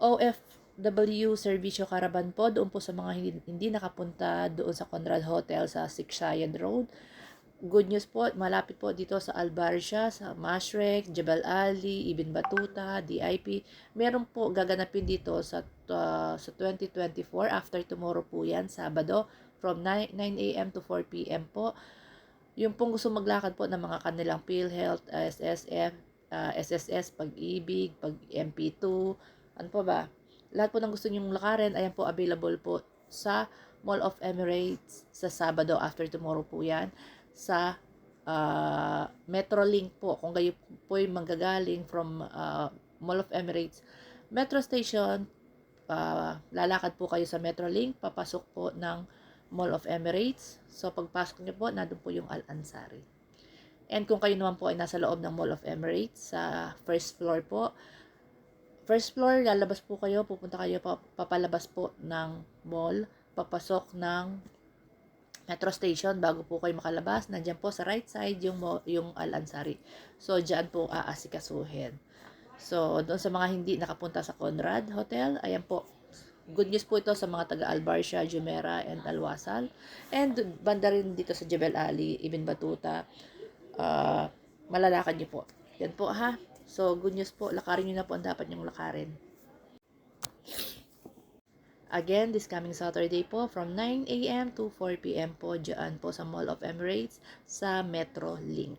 OFW Servicio Caravan po, doon po sa mga hindi nakapunta doon sa Conrad Hotel sa Sikshayan Road. Good news po, malapit po dito sa Albarcia, sa Mashrek, Jebel Ali, Ibn Batuta, DIP. Meron po gaganapin dito sa 2024, after tomorrow po yan, Sabado, from 9 a.m. to 4 p.m. po. Yung pong gusto maglakad po ng mga kanilang PhilHealth, SSF, SSS, Pag-ibig, Pag-MP2, ano po ba? Lahat po ng gusto nyong lakarin, ayan po, available po sa Mall of Emirates sa Sabado, after tomorrow po yan, sa Metrolink po. Kung kayo po ay manggagaling from Mall of Emirates Metro Station, lalakad po kayo sa Metrolink, papasok po ng Mall of Emirates. So, pagpasok nyo po, nandun po yung Al-Ansari. And kung kayo naman po ay nasa loob ng Mall of Emirates, sa first floor po, lalabas po kayo, pupunta kayo, papalabas po ng mall, papasok ng Metro Station. Bago po kayo makalabas, nandiyan po sa right side yung Al-Ansari. So, dyan po aasikasuhin. So, doon sa mga hindi nakapunta sa Conrad Hotel, ayan po, good news po ito sa mga taga Albarcia, Jumeirah, and Alwasal. And banda rin dito sa Jebel Ali, Ibn Batuta, malalakad nyo po. Yan po ha. So, good news po, lakarin nyo na po ang dapat nyong lakarin. Again, this coming Saturday po, from 9 a.m. to 4 p.m. po, dyan po sa Mall of Emirates sa Metro Link.